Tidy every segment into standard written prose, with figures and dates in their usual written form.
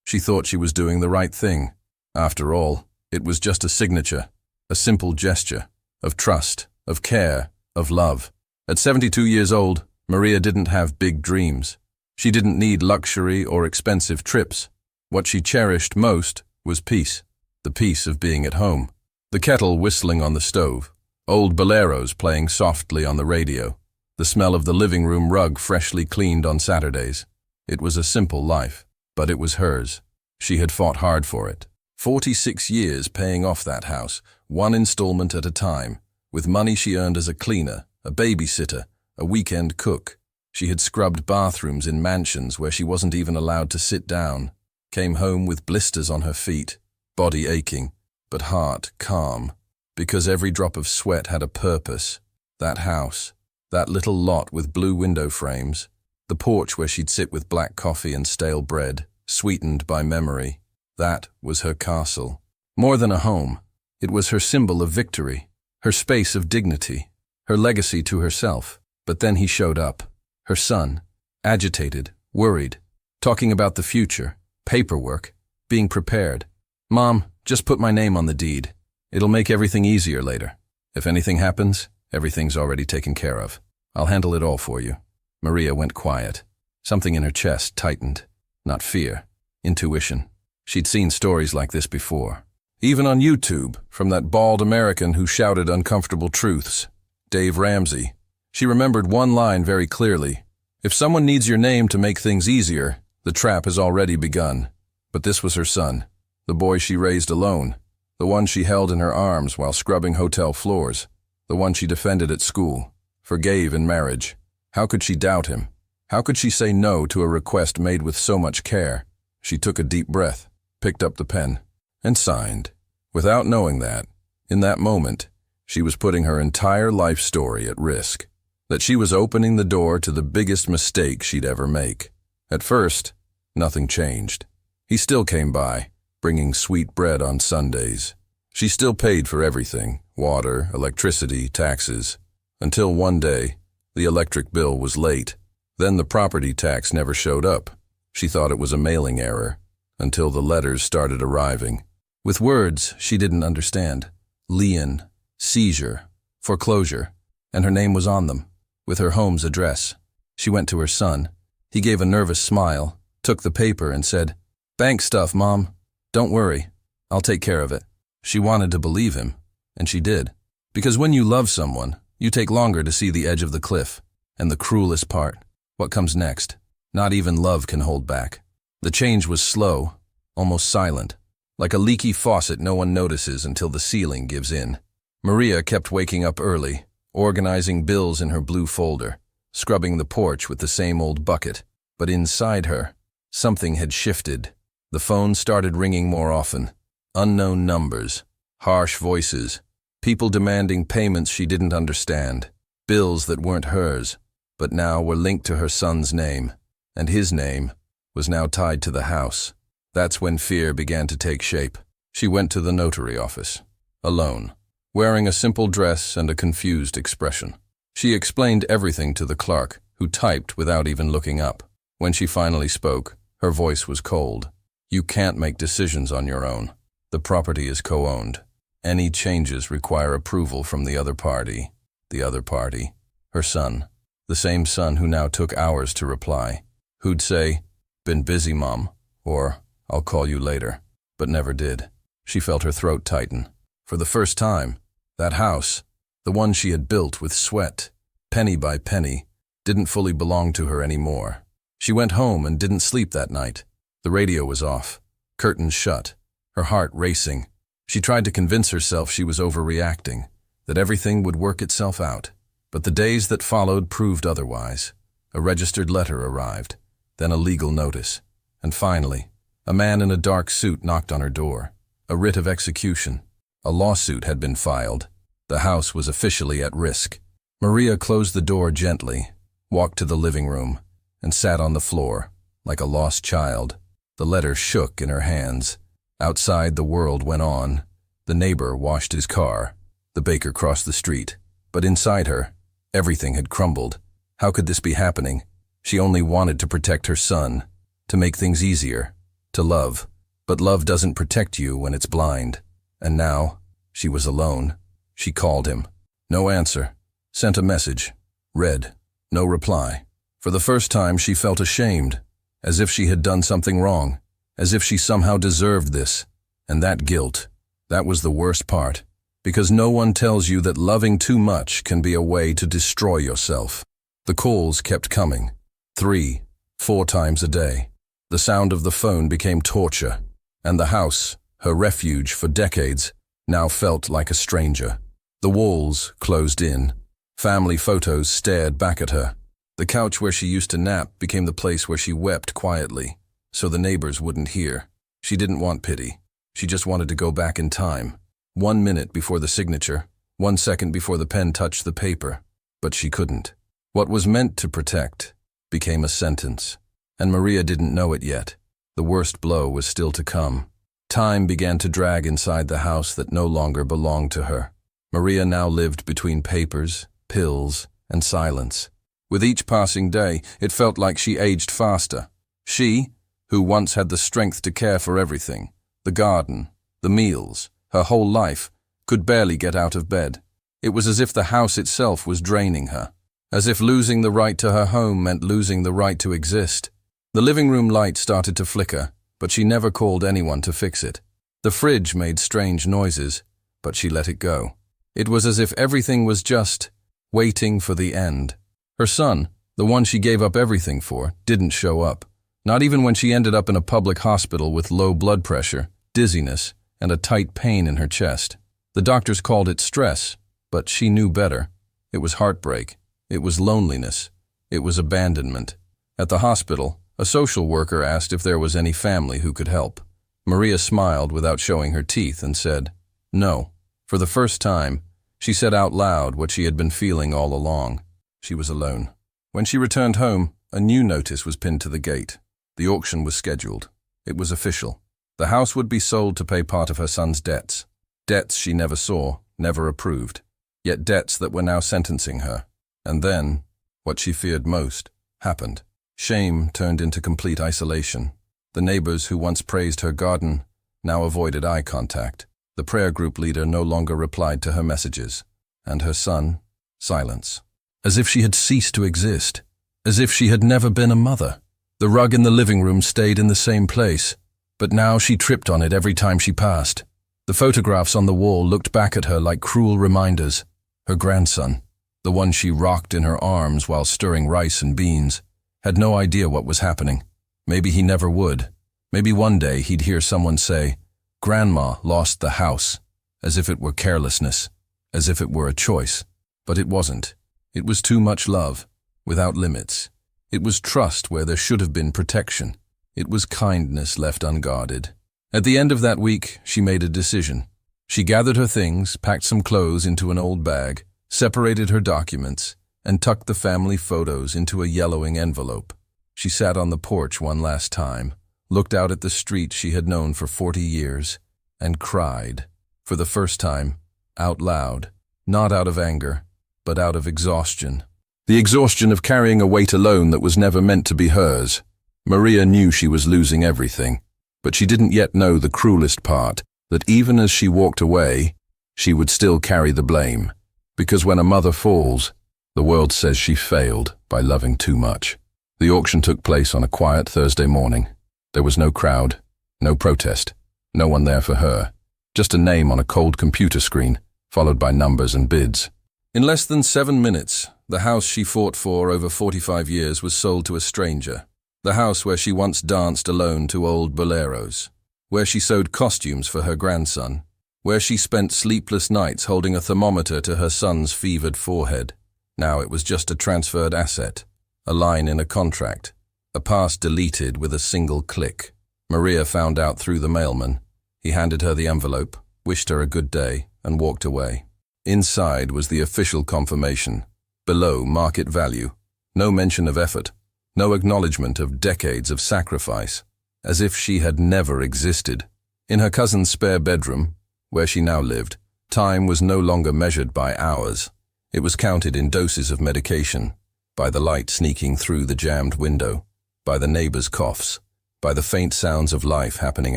She thought she was doing the right thing. After all, it was just a signature, a simple gesture of trust, of care, of love. At 72 years old, Maria didn't have big dreams. She didn't need luxury or expensive trips. What she cherished most was peace, the peace of being at home. The kettle whistling on the stove, old boleros playing softly on the radio, the smell of the living room rug freshly cleaned on Saturdays. It was a simple life, but it was hers. She had fought hard for it. 46 years paying off that house, one installment at a time, with money she earned as a cleaner, a babysitter, a weekend cook. She had scrubbed bathrooms in mansions where she wasn't even allowed to sit down, came home with blisters on her feet, body aching, but heart calm, because every drop of sweat had a purpose. That house, that little lot with blue window frames, the porch where she'd sit with black coffee and stale bread, sweetened by memory, that was her castle. More than a home, it was her symbol of victory, her space of dignity, her legacy to herself. But then he showed up, her son, agitated, worried, talking about the future, paperwork, being prepared. "Mom, just put my name on the deed. It'll make everything easier later. If anything happens, everything's already taken care of. I'll handle it all for you." Maria went quiet. Something in her chest tightened. Not fear, intuition. She'd seen stories like this before. Even on YouTube, from that bald American who shouted uncomfortable truths, Dave Ramsey. She remembered one line very clearly. If someone needs your name to make things easier, the trap has already begun. But this was her son, the boy she raised alone, the one she held in her arms while scrubbing hotel floors, the one she defended at school, forgave in marriage. How could she doubt him? How could she say no to a request made with so much care? She took a deep breath, picked up the pen, and signed. Without knowing that, in that moment, she was putting her entire life story at risk. That she was opening the door to the biggest mistake she'd ever make. At first, nothing changed. He still came by, bringing sweet bread on Sundays. She still paid for everything, water, electricity, taxes, until one day, the electric bill was late. Then the property tax never showed up. She thought it was a mailing error, until the letters started arriving. With words she didn't understand. Lien, seizure, foreclosure, and her name was on them, with her home's address. She went to her son. He gave a nervous smile, took the paper and said, "Bank stuff, Mom. Don't worry. I'll take care of it." She wanted to believe him, and she did. Because when you love someone, you take longer to see the edge of the cliff. And the cruelest part, what comes next? Not even love can hold back. The change was slow, almost silent, like a leaky faucet no one notices until the ceiling gives in. Maria kept waking up early, organizing bills in her blue folder, scrubbing the porch with the same old bucket. But inside her, something had shifted. The phone started ringing more often. Unknown numbers, harsh voices, people demanding payments she didn't understand, bills that weren't hers, but now were linked to her son's name, and his name was now tied to the house. That's when fear began to take shape. She went to the notary office, alone, wearing a simple dress and a confused expression. She explained everything to the clerk, who typed without even looking up. When she finally spoke, her voice was cold. "You can't make decisions on your own. The property is co-owned. Any changes require approval from the other party." The other party, her son, the same son who now took hours to reply, who'd say, "Been busy, Mom," or "I'll call you later," but never did. She felt her throat tighten. For the first time, that house, the one she had built with sweat, penny by penny, didn't fully belong to her anymore. She went home and didn't sleep that night. The radio was off, curtains shut, her heart racing. She tried to convince herself she was overreacting, that everything would work itself out. But the days that followed proved otherwise. A registered letter arrived, then a legal notice, and finally, a man in a dark suit knocked on her door. A writ of execution. A lawsuit had been filed. The house was officially at risk. Maria closed the door gently, walked to the living room, and sat on the floor, like a lost child. The letter shook in her hands. Outside, the world went on. The neighbor washed his car. The baker crossed the street. But inside her, everything had crumbled. How could this be happening? She only wanted to protect her son, to make things easier, to love. But love doesn't protect you when it's blind. And now, she was alone. She called him. No answer. Sent a message. Read. No reply. For the first time, she felt ashamed, as if she had done something wrong, as if she somehow deserved this. And that guilt, that was the worst part, because no one tells you that loving too much can be a way to destroy yourself. The calls kept coming. 3, 4 times a day. The sound of the phone became torture, and the house, her refuge for decades, now felt like a stranger. The walls closed in. Family photos stared back at her. The couch where she used to nap became the place where she wept quietly, so the neighbors wouldn't hear. She didn't want pity. She just wanted to go back in time. 1 minute before the signature, 1 second before the pen touched the paper. But she couldn't. What was meant to protect became a sentence. And Maria didn't know it yet. The worst blow was still to come. Time began to drag inside the house that no longer belonged to her. Maria now lived between papers, pills, and silence. With each passing day, it felt like she aged faster. She, who once had the strength to care for everything, the garden, the meals, her whole life, could barely get out of bed. It was as if the house itself was draining her, as if losing the right to her home meant losing the right to exist. The living room light started to flicker, but she never called anyone to fix it. The fridge made strange noises, but she let it go. It was as if everything was just waiting for the end. Her son, the one she gave up everything for, didn't show up. Not even when she ended up in a public hospital with low blood pressure, dizziness, and a tight pain in her chest. The doctors called it stress, but she knew better. It was heartbreak. It was loneliness. It was abandonment. At the hospital, a social worker asked if there was any family who could help. Maria smiled without showing her teeth and said, no. For the first time, she said out loud what she had been feeling all along. She was alone. When she returned home, a new notice was pinned to the gate. The auction was scheduled. It was official. The house would be sold to pay part of her son's debts. Debts she never saw, never approved. Yet debts that were now sentencing her. And then, what she feared most, happened. Shame turned into complete isolation. The neighbors who once praised her garden now avoided eye contact. The prayer group leader no longer replied to her messages. And her son, silence. As if she had ceased to exist. As if she had never been a mother. The rug in the living room stayed in the same place, but now she tripped on it every time she passed. The photographs on the wall looked back at her like cruel reminders. Her grandson, the one she rocked in her arms while stirring rice and beans, had no idea what was happening. Maybe he never would. Maybe one day he'd hear someone say, "Grandma lost the house," as if it were carelessness, as if it were a choice. But it wasn't. It was too much love, without limits. It was trust where there should have been protection. It was kindness left unguarded. At the end of that week, she made a decision. She gathered her things, packed some clothes into an old bag, separated her documents, and tucked the family photos into a yellowing envelope. She sat on the porch one last time, looked out at the street she had known for 40 years, and cried, for the first time, out loud, not out of anger, but out of exhaustion. The exhaustion of carrying a weight alone that was never meant to be hers. Maria knew she was losing everything, but she didn't yet know the cruelest part, that even as she walked away, she would still carry the blame. Because when a mother falls, the world says she failed by loving too much. The auction took place on a quiet Thursday morning. There was no crowd, no protest, no one there for her. Just a name on a cold computer screen, followed by numbers and bids. In less than 7 minutes, the house she fought for over 45 years was sold to a stranger. The house where she once danced alone to old boleros. Where she sewed costumes for her grandson. Where she spent sleepless nights holding a thermometer to her son's fevered forehead. Now it was just a transferred asset. A line in a contract. A past deleted with a single click. Maria found out through the mailman. He handed her the envelope, wished her a good day, and walked away. Inside was the official confirmation. Below, market value. No mention of effort. No acknowledgement of decades of sacrifice. As if she had never existed. In her cousin's spare bedroom, where she now lived, time was no longer measured by hours. It was counted in doses of medication. By the light sneaking through the jammed window. By the neighbors' coughs. by the faint sounds of life happening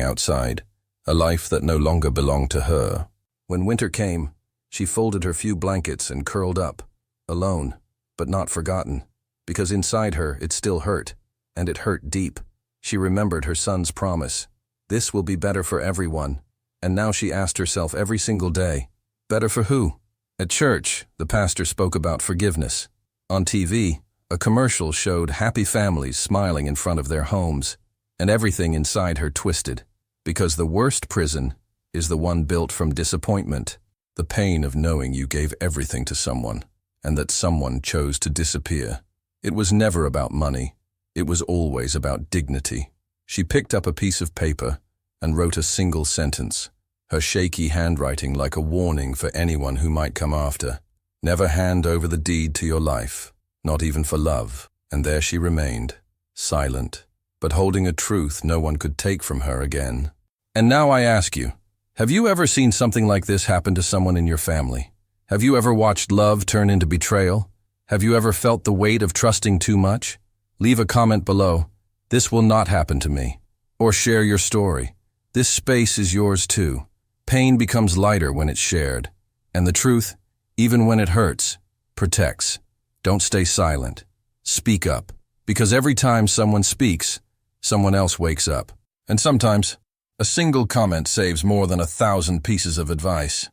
outside, a life that no longer belonged to her. When winter came, she folded her few blankets and curled up, alone, but not forgotten, because inside her it still hurt, and it hurt deep. She remembered her son's promise. This will be better for everyone. And now she asked herself every single day, better for who? At church, the pastor spoke about forgiveness. On TV, a commercial showed happy families smiling in front of their homes, and everything inside her twisted, because the worst prison is the one built from disappointment, the pain of knowing you gave everything to someone, and that someone chose to disappear. It was never about money. It was always about dignity. She picked up a piece of paper and wrote a single sentence, her shaky handwriting like a warning for anyone who might come after. Never hand over the deed to your life, not even for love. And there she remained, silent, but holding a truth no one could take from her again. And now I ask you, have you ever seen something like this happen to someone in your family? Have you ever watched love turn into betrayal? Have you ever felt the weight of trusting too much? Leave a comment below. This will not happen to me. Or share your story. This space is yours too. Pain becomes lighter when it's shared. And the truth, even when it hurts, protects. Don't stay silent. Speak up. Because every time someone speaks, someone else wakes up. And sometimes, a single comment saves more than 1,000 pieces of advice.